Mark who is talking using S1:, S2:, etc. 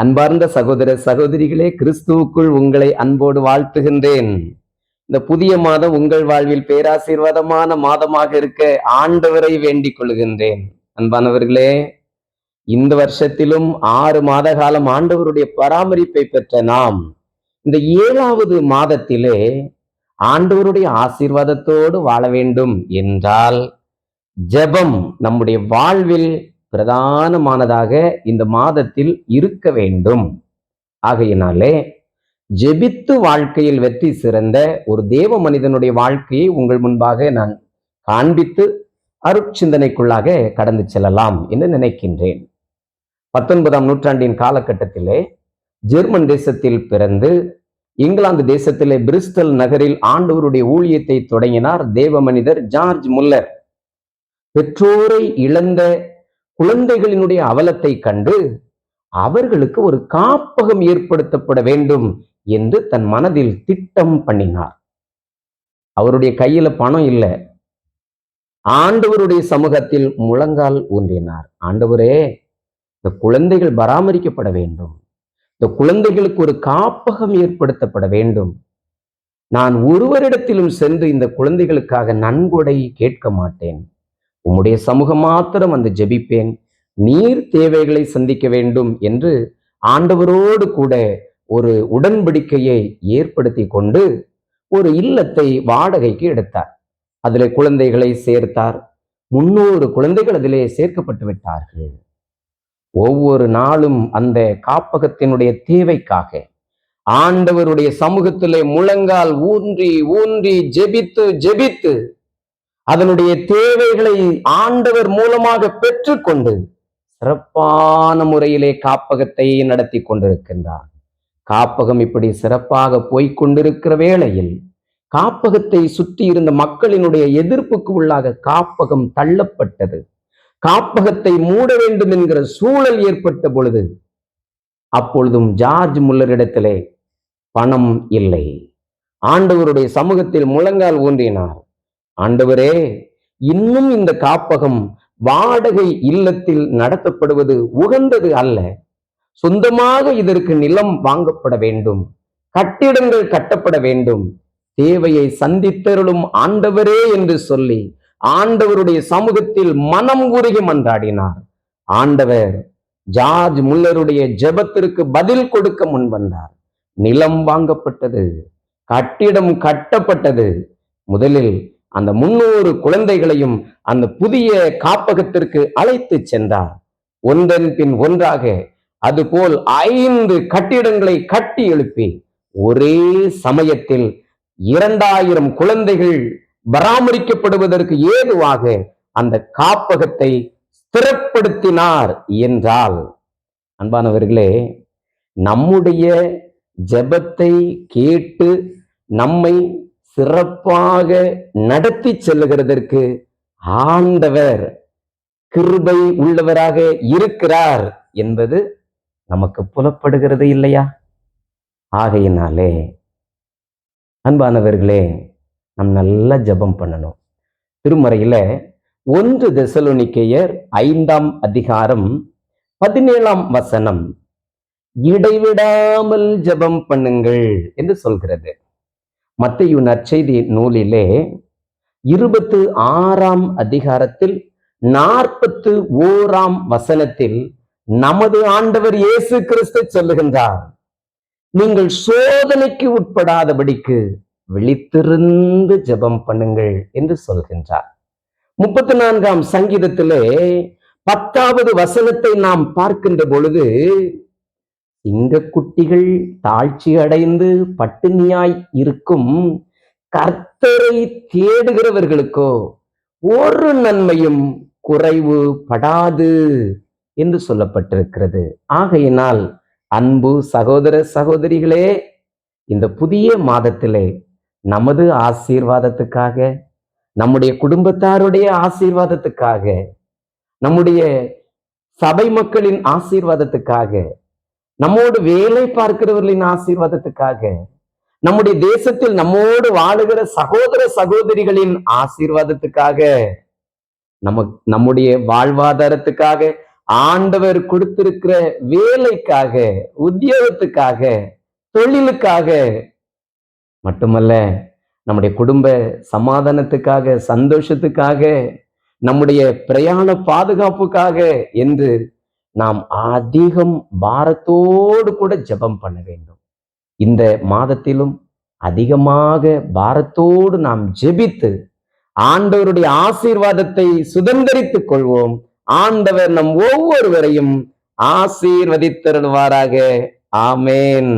S1: அன்பார்ந்த சகோதர சகோதரிகளே, கிறிஸ்துவுக்குள் உங்களை அன்போடு வாழ்த்துகின்றேன். இந்த புதிய மாதம் உங்கள் வாழ்வில் பேராசீர்வாதமான மாதமாக இருக்க ஆண்டவரை வேண்டிக் கொள்கின்றேன். அன்பானவர்களே, இந்த வருஷத்திலும் 6 மாத காலம் ஆண்டவருடைய பராமரிப்பை பெற்ற நாம் இந்த 7வது மாதத்திலே ஆண்டவருடைய ஆசீர்வாதத்தோடு வாழ வேண்டும் என்றால் ஜெபம் நம்முடைய வாழ்வில் பிரதானமானதாக இந்த மாதத்தில் இருக்க வேண்டும். ஆகையினாலே ஜெபித்து வாழ்க்கையில் வெற்றி சிறந்த ஒரு தேவ மனிதனுடைய வாழ்க்கையை உங்கள் முன்பாக நான் காண்பித்து அருட்சிந்தனைக்குள்ளாக கடந்து செல்லலாம் என்று நினைக்கின்றேன். 19ஆம் நூற்றாண்டின் காலகட்டத்திலே ஜெர்மன் தேசத்தில் பிறந்து இங்கிலாந்து தேசத்திலே பிரிஸ்டல் நகரில் ஆண்டவருடைய ஊழியத்தை தொடங்கினார் தேவ மனிதர் ஜார்ஜ் முல்லர். பெற்றோரை இழந்த குழந்தைகளினுடைய அவலத்தை கண்டு அவர்களுக்கு ஒரு காப்பகம் ஏற்படுத்தப்பட வேண்டும் என்று தன் மனதில் திட்டம் பண்ணினார். அவருடைய கையில பணம் இல்லை. ஆண்டவருடைய சமூகத்தில் முழங்கால் ஊன்றினார். ஆண்டவரே, இந்த குழந்தைகள் பராமரிக்கப்பட வேண்டும். இந்த குழந்தைகளுக்கு ஒரு காப்பகம் ஏற்படுத்தப்பட வேண்டும். நான் ஒருவரிடத்திலும் சென்று இந்த குழந்தைகளுக்காக நன்கொடை கேட்க மாட்டேன். உம்முடைய சமூகம் மாத்திரம் வந்து ஜெபிப்பேன். நீர் தேவைகளை சந்திக்க வேண்டும் என்று ஆண்டவரோடு கூட ஒரு உடன்படிக்கையை ஏற்படுத்தி கொண்டு ஒரு இல்லத்தை வாடகைக்கு எடுத்தார். அதிலே குழந்தைகளை சேர்த்தார். 300 குழந்தைகள் அதிலே சேர்க்கப்பட்டு விட்டார்கள். ஒவ்வொரு நாளும் அந்த காப்பகத்தினுடைய தேவைக்காக ஆண்டவருடைய சமூகத்திலே முழங்கால் ஊன்றி ஊன்றி ஜெபித்து ஜெபித்து அதனுடைய தேவைகளை ஆண்டவர் மூலமாக பெற்றுக்கொண்டு சிறப்பான முறையிலே காப்பகத்தை நடத்தி கொண்டிருக்கின்றார். காப்பகம் இப்படி சிறப்பாக போய்கொண்டிருக்கிற வேளையில் காப்பகத்தை சுற்றி இருந்த மக்களினுடைய எதிர்ப்புக்கு உள்ளாக காப்பகம் தள்ளப்பட்டது. காப்பகத்தை மூட வேண்டும் என்கிற சூழல் ஏற்பட்ட பொழுது அப்பொழுதும் ஜார்ஜ் முல்லரிடத்திலே பணம் இல்லை. ஆண்டவருடைய சமூகத்தில் முழங்கால் ஊன்றினார். ஆண்டவரே, இன்னும் இந்த காப்பகம் வாடகை இல்லத்தில் நடத்தப்படுவது உகந்தது அல்ல. சொந்தமாக இதற்கு நிலம் வாங்கப்பட வேண்டும். கட்டிடங்கள் கட்டப்பட வேண்டும். தேவையை சந்தித்தருளும் ஆண்டவரே என்று சொல்லி ஆண்டவருடைய சமூகத்தில் மனம் உருகி மன்றாடினார். ஆண்டவர் ஜார்ஜ் முல்லருடைய ஜெபத்திற்கு பதில் கொடுக்க முன் வந்தார். நிலம் வாங்கப்பட்டது. கட்டிடம் கட்டப்பட்டது. முதலில் அந்த 300 குழந்தைகளையும் அந்த புதிய காப்பகத்திற்கு அழைத்து சென்றார். ஒன்றன் பின் ஒன்றாக அதுபோல் 5 கட்டிடங்களை கட்டி எழுப்பி ஒரே சமயத்தில் 2000 குழந்தைகள் பராமரிக்கப்படுவதற்கு ஏதுவாக அந்த காப்பகத்தை ஸ்திரப்படுத்தினார் என்றால், அன்பானவர்களே, நம்முடைய ஜெபத்தை கேட்டு நம்மை சிறப்பாக நடத்தி செல்லுகிறதற்கு ஆண்டவர் கிருபை உள்ளவராக இருக்கிறார் என்பது நமக்கு புலப்படுகிறது இல்லையா? ஆகையினாலே அன்பானவர்களே, நம் நல்லா ஜெபம் பண்ணணும். திருமறையில 1 தெசலோனிக்கேயர் 5ஆம் அதிகாரம் 17ஆம் வசனம் இடைவிடாமல் ஜெபம் பண்ணுங்கள் என்று சொல்கிறது. மத்தேயு நற்செய்தி நூலிலே 26ஆம் அதிகாரத்தில் 41ஆம் வசனத்தில் நமது ஆண்டவர் இயேசு கிறிஸ்து சொல்லுகின்றார், நீங்கள் சோதனைக்கு உட்படாதபடிக்கு விழித்திருந்து ஜெபம் பண்ணுங்கள் என்று சொல்கின்றார். 34ஆம் சங்கீதத்திலே 10வது வசனத்தை நாம் பார்க்கின்ற பொழுது, சிங்கக்குட்டிகள் தாழ்ச்சி அடைந்து பட்டினியாய் இருக்கும் கர்த்தரை தேடுகிறவர்களுக்கோ ஒரு நன்மையும் குறைவு படாது என்று சொல்லப்பட்டிருக்கிறது. ஆகையினால் அன்பு சகோதர சகோதரிகளே, இந்த புதிய மாதத்திலே நமது ஆசீர்வாதத்துக்காக, நம்முடைய குடும்பத்தாருடைய ஆசீர்வாதத்துக்காக, நம்முடைய சபை மக்களின் ஆசீர்வாதத்துக்காக, நம்மோடு வேலை பார்க்கிறவர்களின் ஆசீர்வாதத்துக்காக, நம்முடைய தேசத்தில் நம்மோடு வாழுகிற சகோதர சகோதரிகளின் ஆசீர்வாதத்துக்காக, நம்முடைய வாழ்வாதாரத்துக்காக ஆண்டவர் கொடுத்திருக்கிற வேலைக்காக, உத்தியோகத்துக்காக, தொழிலுக்காக மட்டுமல்ல, நம்முடைய குடும்ப சமாதானத்துக்காக, சந்தோஷத்துக்காக, நம்முடைய பிரயாண பாதுகாப்புக்காக என்று நாம் அதிகம் பாரத்தோடு கூட ஜெபம் பண்ண வேண்டும். இந்த மாதத்திலும் அதிகமாக பாரத்தோடு நாம் ஜெபித்து ஆண்டவருடைய ஆசீர்வாதத்தை சுதந்தரித்துக் கொள்வோம். ஆண்டவர் நம் ஒவ்வொருவரையும் ஆசீர்வதித்தருள்வாராக. ஆமென்.